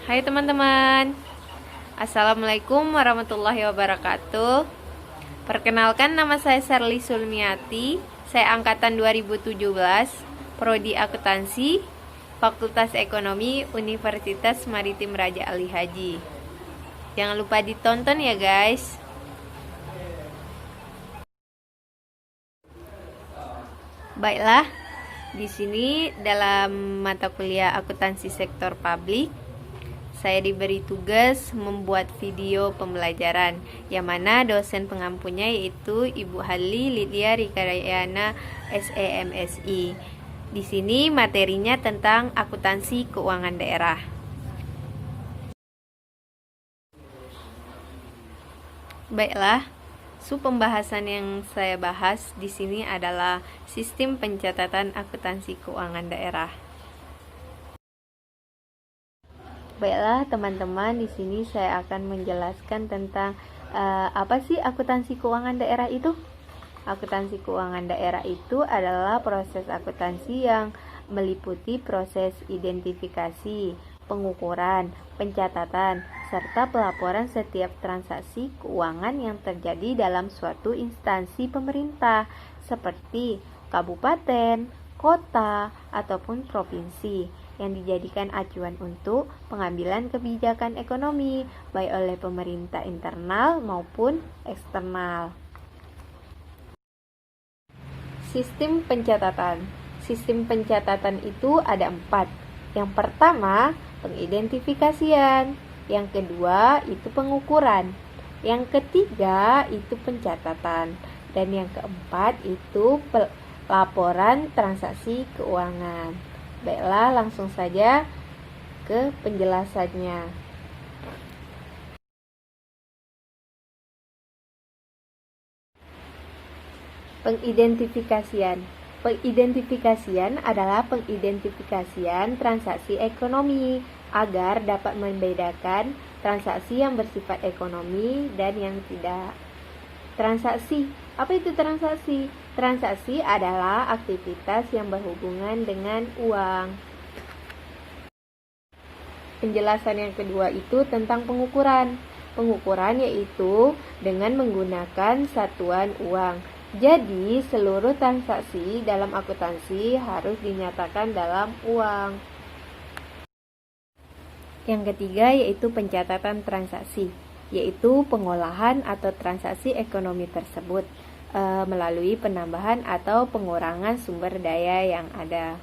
Hai teman-teman, Assalamualaikum warahmatullahi wabarakatuh. Perkenalkan, nama saya Sherly Sulmiati. Saya angkatan 2017, Prodi Akuntansi, Fakultas Ekonomi, Universitas Maritim Raja Ali Haji. Jangan lupa ditonton ya guys. Baiklah, di sini dalam mata kuliah akuntansi sektor publik, saya diberi tugas membuat video pembelajaran yang mana dosen pengampunya yaitu Ibu Hali Lydia Rikayana SEMSI. Di sini materinya tentang akuntansi keuangan daerah. Baiklah, pembahasan yang saya bahas di sini adalah sistem pencatatan akuntansi keuangan daerah. Baiklah teman-teman, di sini saya akan menjelaskan tentang apa sih akuntansi keuangan daerah itu. Akuntansi keuangan daerah itu adalah proses akuntansi yang meliputi proses identifikasi, pengukuran, pencatatan, serta pelaporan setiap transaksi keuangan yang terjadi dalam suatu instansi pemerintah seperti kabupaten, kota, ataupun provinsi, yang dijadikan acuan untuk pengambilan kebijakan ekonomi baik oleh pemerintah internal maupun eksternal. Sistem pencatatan. Sistem pencatatan itu ada 4. Yang pertama, pengidentifikasian. Yang kedua, itu pengukuran. Yang ketiga, itu pencatatan. Dan yang keempat, itu laporan transaksi keuangan. Baiklah, langsung saja ke penjelasannya. Pengidentifikasian. Pengidentifikasian adalah pengidentifikasian transaksi ekonomi agar dapat membedakan transaksi yang bersifat ekonomi dan yang tidak. Transaksi. Apa itu transaksi? Transaksi adalah aktivitas yang berhubungan dengan uang. Penjelasan yang kedua itu tentang pengukuran. Pengukuran yaitu dengan menggunakan satuan uang. Jadi, seluruh transaksi dalam akuntansi harus dinyatakan dalam uang. Yang ketiga yaitu pencatatan transaksi, yaitu pengolahan atau transaksi ekonomi tersebut melalui penambahan atau pengurangan sumber daya yang ada.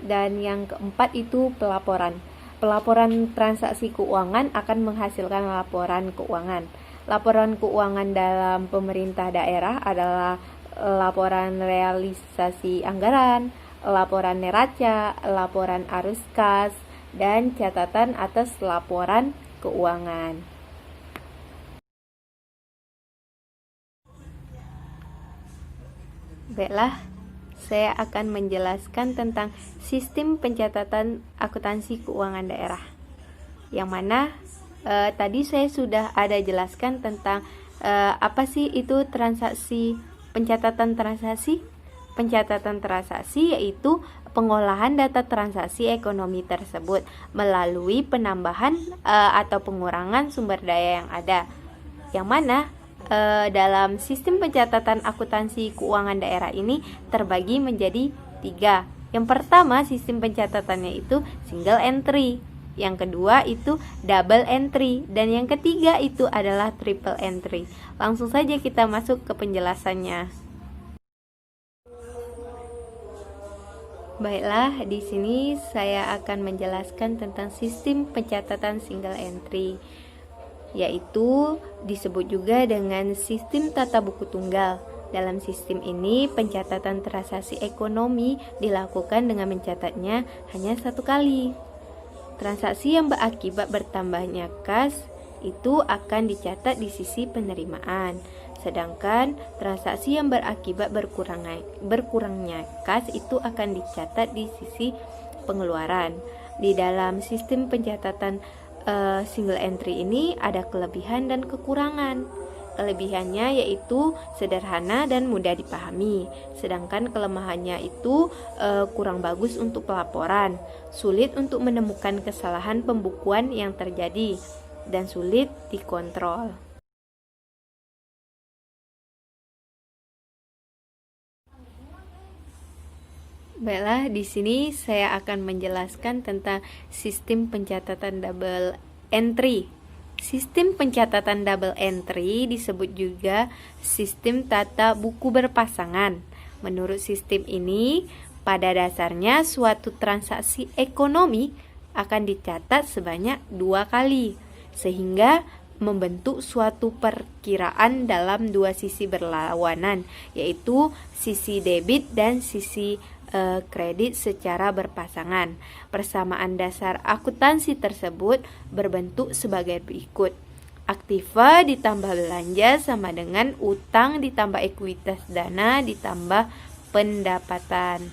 Dan yang keempat itu pelaporan. Pelaporan transaksi keuangan akan menghasilkan laporan keuangan. Laporan keuangan dalam pemerintah daerah adalah laporan realisasi anggaran, laporan neraca, laporan arus kas, dan catatan atas laporan keuangan. Baiklah, saya akan menjelaskan tentang sistem pencatatan akuntansi keuangan daerah. Yang mana tadi saya sudah ada jelaskan tentang apa sih itu transaksi, pencatatan transaksi. Pencatatan transaksi yaitu pengolahan data transaksi ekonomi tersebut melalui penambahan atau pengurangan sumber daya yang ada. Yang mana dalam sistem pencatatan akuntansi keuangan daerah ini terbagi menjadi 3. Yang pertama, sistem pencatatannya itu single entry. Yang kedua itu double entry. Dan yang ketiga itu adalah triple entry. Langsung saja kita masuk ke penjelasannya. Baiklah, di sini saya akan menjelaskan tentang sistem pencatatan single entry, yaitu disebut juga dengan sistem tata buku tunggal. Dalam sistem ini, pencatatan transaksi ekonomi dilakukan dengan mencatatnya hanya 1 kali. Transaksi yang berakibat bertambahnya kas itu akan dicatat di sisi penerimaan. Sedangkan transaksi yang berakibat berkurangnya kas itu akan dicatat di sisi pengeluaran. Di dalam sistem pencatatan single entry ini ada kelebihan dan kekurangan. Kelebihannya yaitu sederhana dan mudah dipahami, sedangkan kelemahannya itu kurang bagus untuk pelaporan, sulit untuk menemukan kesalahan pembukuan yang terjadi, dan sulit dikontrol. Baiklah, di sini saya akan menjelaskan tentang sistem pencatatan double entry. Sistem pencatatan double entry disebut juga sistem tata buku berpasangan. Menurut sistem ini, pada dasarnya suatu transaksi ekonomi akan dicatat sebanyak 2 kali, sehingga membentuk suatu perkiraan dalam 2 sisi berlawanan, yaitu sisi debit dan sisi kredit secara berpasangan. Persamaan dasar akuntansi tersebut berbentuk sebagai berikut. Aktiva ditambah belanja sama dengan utang ditambah ekuitas dana ditambah pendapatan.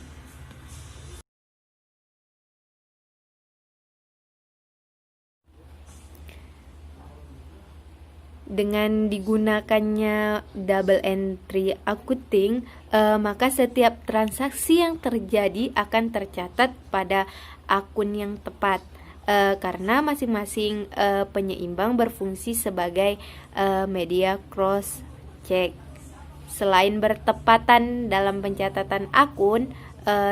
Dengan digunakannya double entry accounting, maka setiap transaksi yang terjadi akan tercatat pada akun yang tepat, karena masing-masing penyeimbang berfungsi sebagai media cross check. Selain bertepatan dalam pencatatan akun,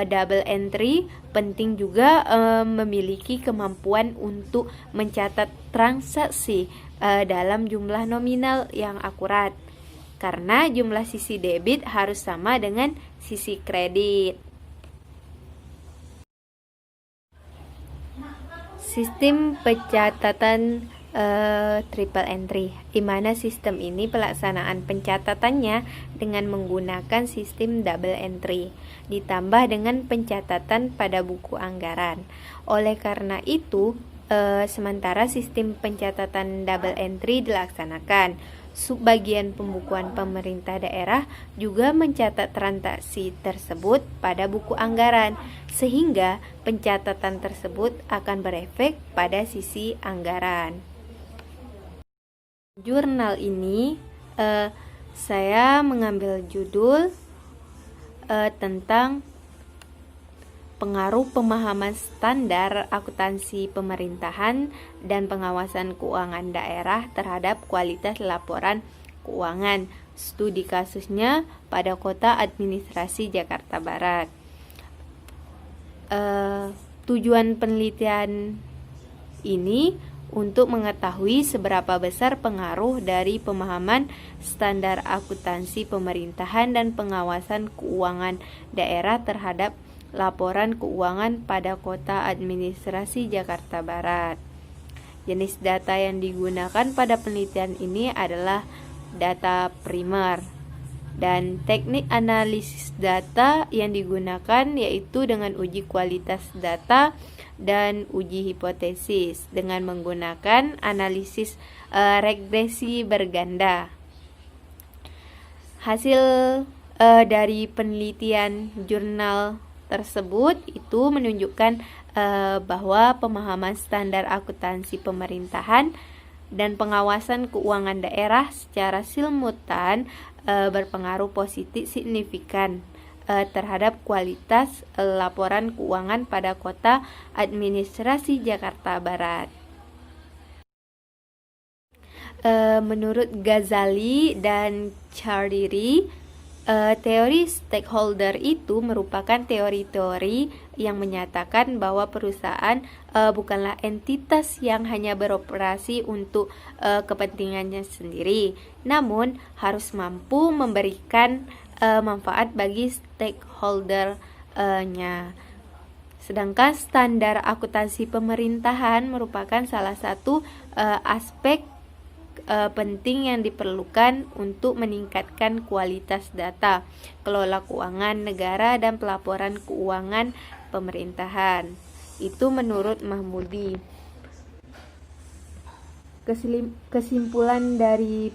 double entry penting juga memiliki kemampuan untuk mencatat transaksi dalam jumlah nominal yang akurat, karena jumlah sisi debit harus sama dengan sisi kredit. Sistem pencatatan triple entry, di mana sistem ini pelaksanaan pencatatannya dengan menggunakan sistem double entry ditambah dengan pencatatan pada buku anggaran. Oleh karena itu, sementara sistem pencatatan double entry dilaksanakan, subbagian pembukuan pemerintah daerah juga mencatat transaksi tersebut pada buku anggaran, sehingga pencatatan tersebut akan berefek pada sisi anggaran. Jurnal ini saya mengambil judul tentang pengaruh pemahaman standar akuntansi pemerintahan dan pengawasan keuangan daerah terhadap kualitas laporan keuangan. Studi kasusnya pada Kota Administrasi Jakarta Barat. Tujuan penelitian ini untuk mengetahui seberapa besar pengaruh dari pemahaman standar akuntansi pemerintahan dan pengawasan keuangan daerah terhadap laporan keuangan pada Kota Administrasi Jakarta Barat. Jenis data yang digunakan pada penelitian ini adalah data primer, dan teknik analisis data yang digunakan yaitu dengan uji kualitas data dan uji hipotesis dengan menggunakan analisis regresi berganda. Hasil dari penelitian jurnal tersebut itu menunjukkan bahwa pemahaman standar akuntansi pemerintahan dan pengawasan keuangan daerah secara simultan berpengaruh positif signifikan terhadap kualitas laporan keuangan pada Kota Administrasi Jakarta Barat. Menurut Ghazali dan Chardiri, teori stakeholder itu merupakan teori-teori yang menyatakan bahwa perusahaan bukanlah entitas yang hanya beroperasi untuk kepentingannya sendiri, namun harus mampu memberikan manfaat bagi stakeholder-nya. Sedangkan standar akuntansi pemerintahan merupakan salah satu aspek penting yang diperlukan untuk meningkatkan kualitas data, kelola keuangan negara, dan pelaporan keuangan pemerintahan. Itu menurut Mahmudi. Kesimpulan dari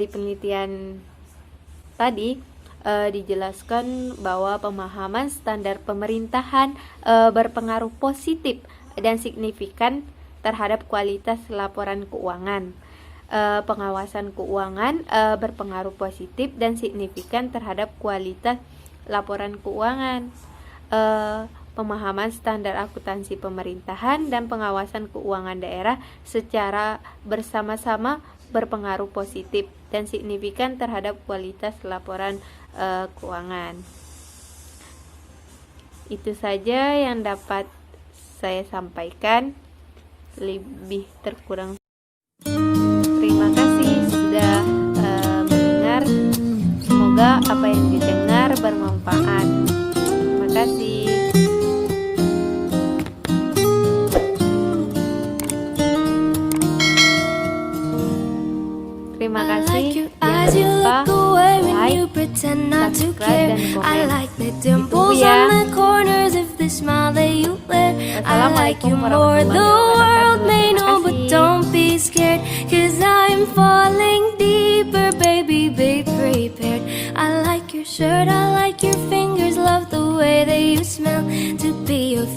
penelitian tadi dijelaskan bahwa pemahaman standar pemerintahan berpengaruh positif dan signifikan terhadap kualitas laporan keuangan. Pengawasan keuangan berpengaruh positif dan signifikan terhadap kualitas laporan keuangan. Pemahaman standar akuntansi pemerintahan dan pengawasan keuangan daerah secara bersama-sama berpengaruh positif dan signifikan terhadap kualitas laporan keuangan. Itu saja yang dapat saya sampaikan. Lebih terkurang terima kasih sudah mendengar. Semoga apa yang didengar bermanfaat. Terima kasih. Terima kasih. Jangan lupa like, subscribe, dan komen. Ditunggu ya. Wassalamualaikum warahmatullahi wabarakatuh. Baby, be prepared. I like your shirt, I like your finger.